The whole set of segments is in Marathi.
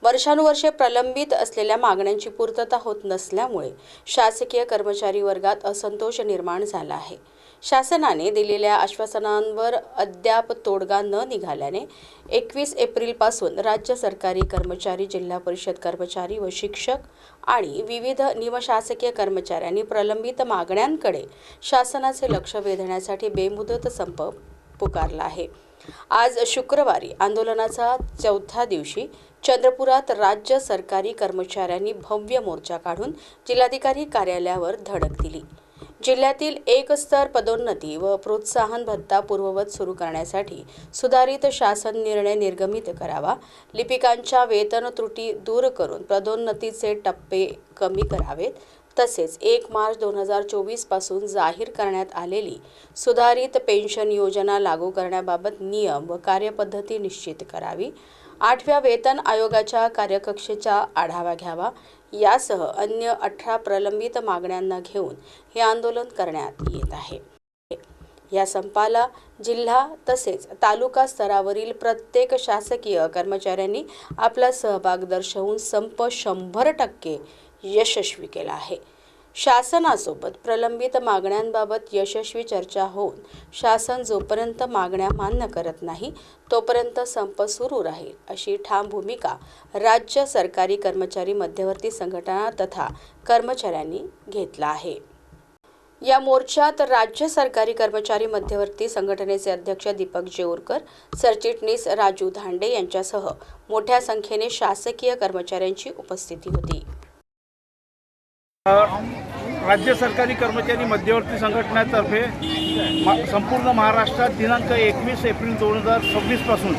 वर्षानुवर्षे प्रलंबित असलेल्या मागण्यांची पूर्तता होत नसल्यामुळे शासकीय कर्मचारी वर्गात असंतोष निर्माण झाला आहे। शासनाने दिलेल्या आश्वासनांवर अद्याप तोडगा न निघाल्याने 21 एप्रिलपासून राज्य सरकारी कर्मचारी, जिल्हा परिषद कर्मचारी व शिक्षक आणि विविध निमशासकीय कर्मचाऱ्यांनी प्रलंबित मागण्यांकडे शासनाचे लक्ष वेधण्यासाठी बेमुदत संप पुकारला आहे। आज शुक्रवारी आंदोलनाचा चौथ्या दिवशी चंद्रपुरात राज्य सरकारी कर्मचाऱ्यांनी भव्य मोर्चा काढून जिल्हाधिकारी कार्यालयावर धडक दिली। जिल्ह्यातील एक स्तर पदोन्नती व प्रोत्साहन भत्ता पूर्ववत सुरू करण्यासाठी सुधारित शासन निर्णय निर्गमित करावा, लिपिकांच्या वेतन त्रुटी दूर करून पदोन्नतीचे टप्पे कमी करावेत, तसेच 1 मार्च 2024 पासून जाहीर करण्यात आलेली सुधारित पेन्शन योजना लागू करण्याबाबत नियम व कार्यपद्धती निश्चित करावी, 8व्या वेतन आयोगाच्या कार्यकक्षेचा आढावा घ्यावा, यासह अन्य 18 प्रलंबित मागण्यांना घेऊन हे आंदोलन करण्यात येत आहे। या संपाला जिल्हा तसेच तालुका स्तरावरील प्रत्येक शासकीय कर्मचाऱ्यांनी आपला सहभाग दर्शवून संप 100% यशस्वी केला आहे। शासनासोबत प्रलंबित मागण्यांबाबत यशस्वी चर्चा होऊन शासन जोपर्यंत मागण्या मान्य करत नाही तोपर्यंत संप सुरू राहील, अशी ठाम भूमिका राज्य सरकारी कर्मचारी मध्यवर्ती संघटना तथा कर्मचाऱ्यांनी घेतला आहे। या मोर्चात राज्य सरकारी कर्मचारी मध्यवर्ती संघटनेचे अध्यक्ष दीपक जेऊरकर, सरचिटणीस राजू धांडे यांच्यासह मोठ्या संख्येने शासकीय कर्मचाऱ्यांची उपस्थिती होती। राज्य सरकारी कर्मचारी मध्यवर्ती संघटनेतर्फे संपूर्ण महाराष्ट्रात दिनांक 21 एप्रिल 2026 पासून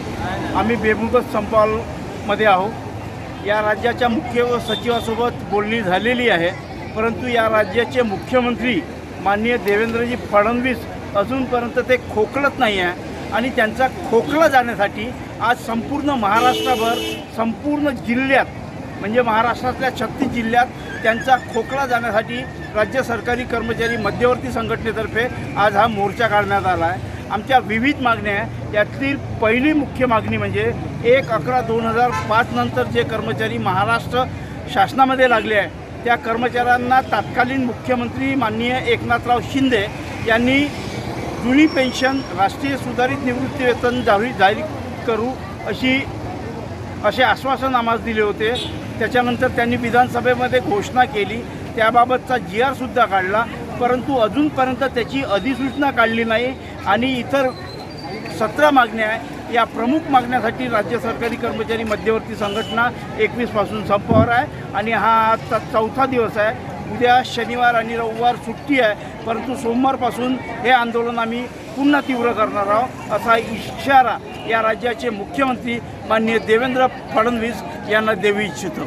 आम्ही बेमुदत संपामध्ये आहोत। या राज्याच्या मुख्य व सचिवासोबत बोलणी झालेली आहे, परंतु या राज्याचे मुख्यमंत्री माननीय देवेंद्रजी फडणवीस अजूनपर्यंत ते खोकलत नाही आहे आणि त्यांचा खोकला जाण्यासाठी आज संपूर्ण महाराष्ट्रभर, संपूर्ण जिल्ह्यात म्हणजे महाराष्ट्रातल्या 36 जिल्ह्यात त्यांचा खोकला जाण्यासाठी राज्य सरकारी कर्मचारी मध्यवर्ती संघटनेतर्फे आज हा मोर्चा काढण्यात आला आहे। आमच्या विविध मागण्या आहे, यातील पहिली मुख्य मागणी म्हणजे 1/11/2005 नंतर जे कर्मचारी महाराष्ट्र शासनामध्ये लागले आहे त्या कर्मचाऱ्यांना तत्कालीन मुख्यमंत्री माननीय एकनाथराव शिंदे यांनी जुनी पेन्शन, राष्ट्रीय सुधारित निवृत्ती वेतन जाहीर करू असे आश्वासन आम्हाला दिले होते। त्याच्यानंतर त्यांनी विधानसभेमध्ये घोषणा केली, त्याबाबतचा GR सुद्धा काढला, परंतु अजूनपर्यंत त्याची अधिसूचना काढली नाही आणि इतर 17 मागण्या आहे। या प्रमुख मागण्यासाठी राज्य सरकारी कर्मचारी मध्यवर्ती संघटना 21 पासून संपावर आहे आणि हा आजचा चौथा दिवस आहे। उद्या शनिवार आणि रविवार सुट्टी आहे, परंतु सोमवारपासून हे आंदोलन आम्ही पुन्हा तीव्र करणार आहोत, असा इशारा या राज्याचे मुख्यमंत्री माननीय देवेंद्र फडणवीस यांना देऊ इच्छितो।